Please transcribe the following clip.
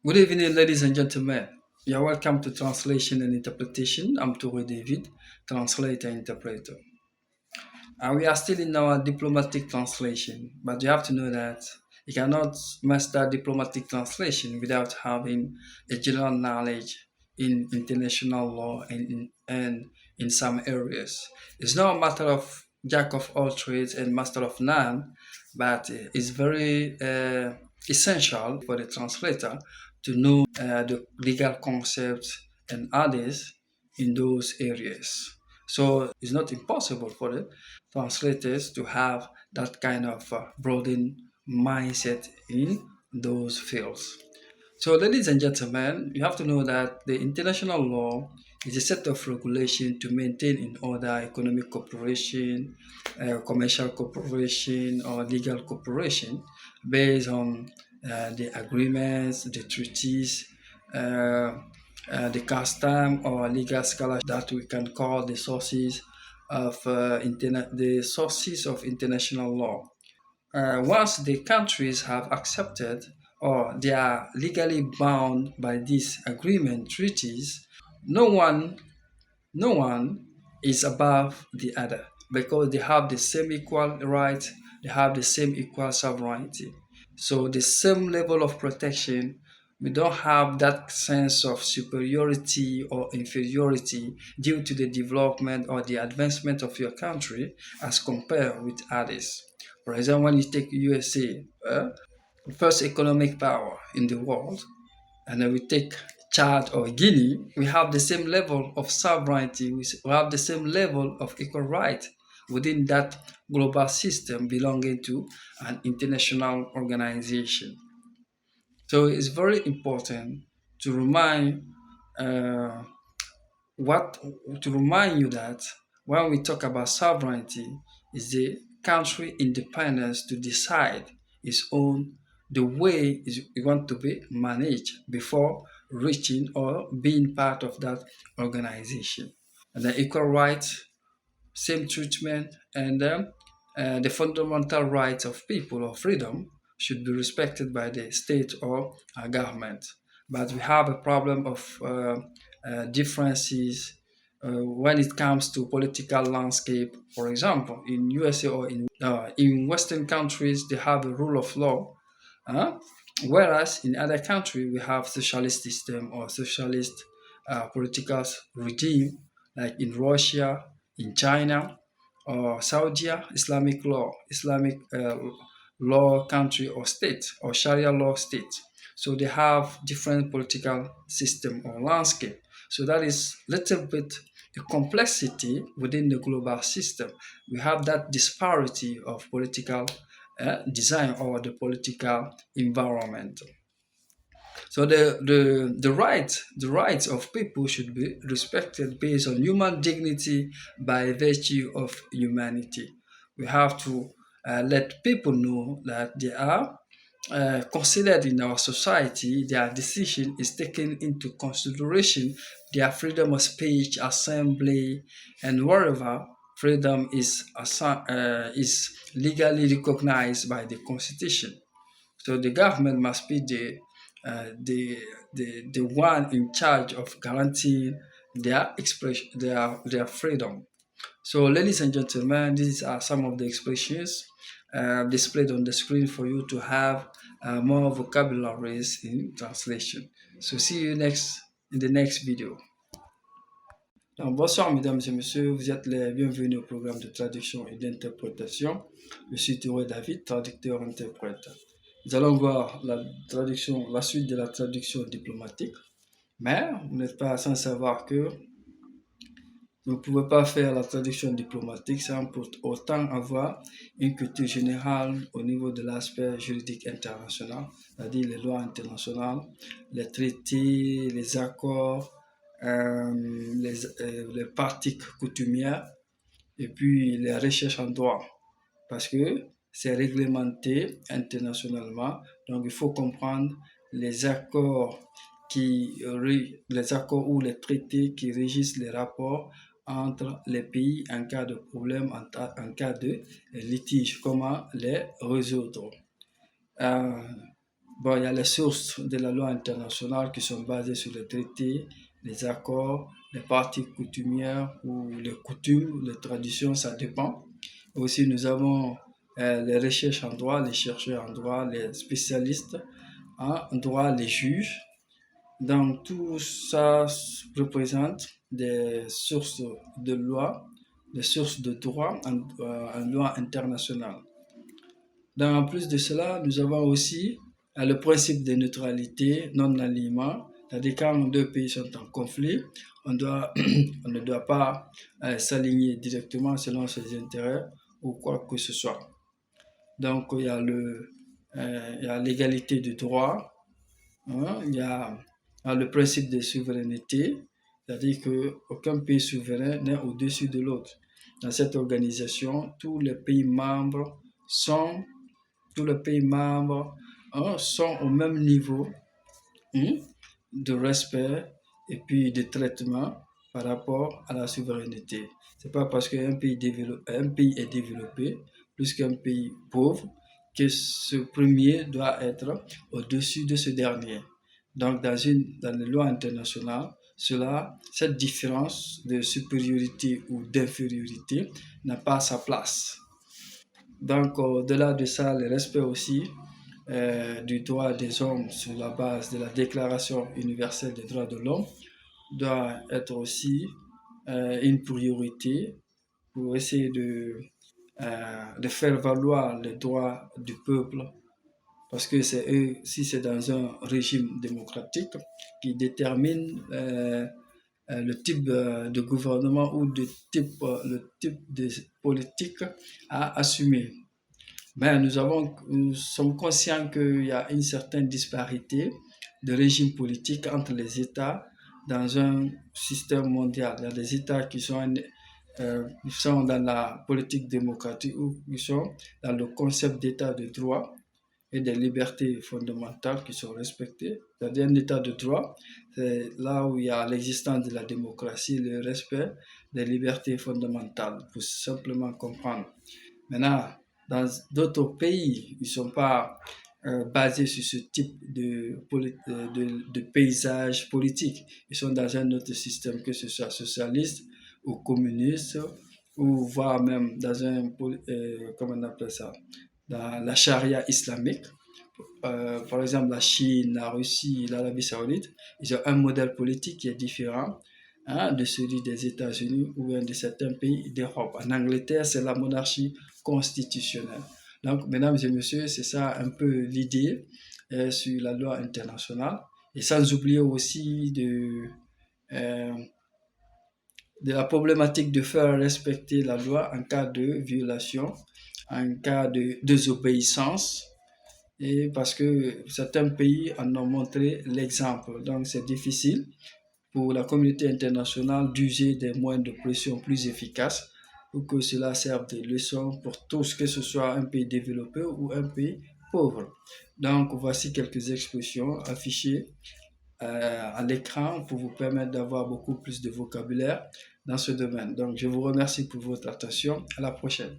Good evening, ladies and gentlemen. You are welcome to Translation and Interpretation. I'm Toure David, translator and interpreter. We are still in our diplomatic translation, but you have to know that you cannot master diplomatic translation without having a general knowledge in international law and in some areas. It's not a matter of jack of all trades and master of none, but it's very essential for the translator to know the legal concepts and others in those areas. So it's not impossible for the translators to have that kind of broadened mindset in those fields. So, ladies and gentlemen, you have to know that the international law is a set of regulation to maintain in order economic cooperation, commercial cooperation, or legal cooperation based on the agreements, the treaties, uh, the custom or legal scholarship that we can call the sources of the sources of international law. Once the countries have accepted or they are legally bound by these agreement treaties, no one no one is above the other because they have the same equal rights, they have the same equal sovereignty. So the same level of protection, we don't have that sense of superiority or inferiority due to the development or the advancement of your country as compared with others. For example, when you take USA, first economic power in the world, and then we take Chad or Guinea, we have the same level of sovereignty, we have the same level of equal right within that global system belonging to an international organization. So it's very important to uh, what to remind you that when we talk about sovereignty, is the country independence to decide its own the way it want to be managed before reaching or being part of that organization. And the equal rights, same treatment, and the fundamental rights of people or freedom should be respected by the state or government. But we have a problem of differences when it comes to political landscape. For example, in USA or in Western countries, they have a rule of law, uh, whereas in other countries we have socialist system or socialist political regime, like in Russia, in China, or Saudi Islamic law, Islamic law country or state, or Sharia law state. So they have different political system or landscape. So that is little bit the complexity within the global system. We have that disparity of political design or the political environment. So the rights of people should be respected based on human dignity by virtue of humanity. We have to let people know that they are considered in our society. Their decision is taken into consideration. Their freedom of speech, assembly, and wherever freedom is legally recognized by the constitution. So the government must be the one in charge of guaranteeing their expression, their freedom. So, ladies and gentlemen, these are some of the expressions displayed on the screen for you to have more vocabularies in translation. So, see you next in the next video. Donc, bonsoir, mesdames et messieurs, vous êtes les bienvenus au programme de traduction et d'interprétation. Je suis Théo David, traducteur-interprète. Nous allons voir la suite de la traduction diplomatique, mais vous n'êtes pas sans savoir que vous ne pouvez pas faire la traduction diplomatique sans pour autant avoir une culture générale au niveau de l'aspect juridique international, c'est-à-dire les lois internationales, les traités, les accords, les pratiques coutumières et puis les recherches en droit. Parce que c'est réglementé internationalement, donc il faut comprendre les accords les accords ou les traités qui régissent les rapports entre les pays en cas de problème, en cas de litige, comment les résoudre. Euh, Bon, il y a les sources de la loi internationale qui sont basées sur les traités, les accords, les parties coutumières ou les coutumes, les traditions, ça dépend. Aussi, nous avons les recherches en droit, les chercheurs en droit, les spécialistes en droit, les juges. Donc, tout ça représente des sources de loi, des sources de droit en loi internationale. Donc, en plus de cela, nous avons aussi le principe de neutralité, non-alignement, c'est-à-dire quand deux pays sont en conflit, on ne doit pas s'aligner directement selon ses intérêts ou quoi que ce soit. Donc, il y a l'égalité de droit, hein, il y a le principe de souveraineté, c'est-à-dire qu'aucun pays souverain n'est au-dessus de l'autre. Dans cette organisation, sont, tous les pays membres hein, sont au même niveau hein, de respect et puis de traitement par rapport à la souveraineté. C'est pas parce un pays est développé plus qu'un pays pauvre que ce premier doit être au-dessus de ce dernier. Donc, dans les lois internationales, cette différence de supériorité ou d'infériorité n'a pas sa place. Donc, au-delà de ça, le respect aussi du droit des hommes sur la base de la Déclaration universelle des droits de l'homme doit être aussi une priorité pour essayer de faire valoir les droits du peuple. Parce que c'est eux, si c'est dans un régime démocratique, qui détermine le type de gouvernement ou le type de politique à assumer. Ben, nous sommes conscients qu'il y a une certaine disparité de régime politique entre les États dans un système mondial. Il y a des États qui sont dans la politique démocratique ou qui sont dans le concept d'État de droit et des libertés fondamentales qui sont respectées. C'est-à-dire un État de droit, c'est là où il y a l'existence de la démocratie, le respect des libertés fondamentales, pour simplement comprendre. Maintenant, dans d'autres pays, ils ne sont pas basés sur ce type de paysage politique. Ils sont dans un autre système, que ce soit socialiste ou communiste, ou voire même dans comment on appelle ça, dans la charia islamique. Par exemple, la Chine, la Russie, l'Arabie Saoudite, ils ont un modèle politique qui est différent hein, de celui des États-Unis ou bien de certains pays d'Europe. En Angleterre, c'est la monarchie constitutionnelle. Donc, mesdames et messieurs, c'est ça un peu l'idée sur la loi internationale. Et sans oublier aussi euh, de la problématique de faire respecter la loi en cas de violation, en cas de désobéissance et parce que certains pays en ont montré l'exemple. Donc c'est difficile pour la communauté internationale d'user des moyens de pression plus efficaces pour que cela serve de leçon pour tous, que ce soit un pays développé ou un pays pauvre. Donc voici quelques expressions affichées à l'écran pour vous permettre d'avoir beaucoup plus de vocabulaire dans ce domaine. Donc je vous remercie pour votre attention. À la prochaine.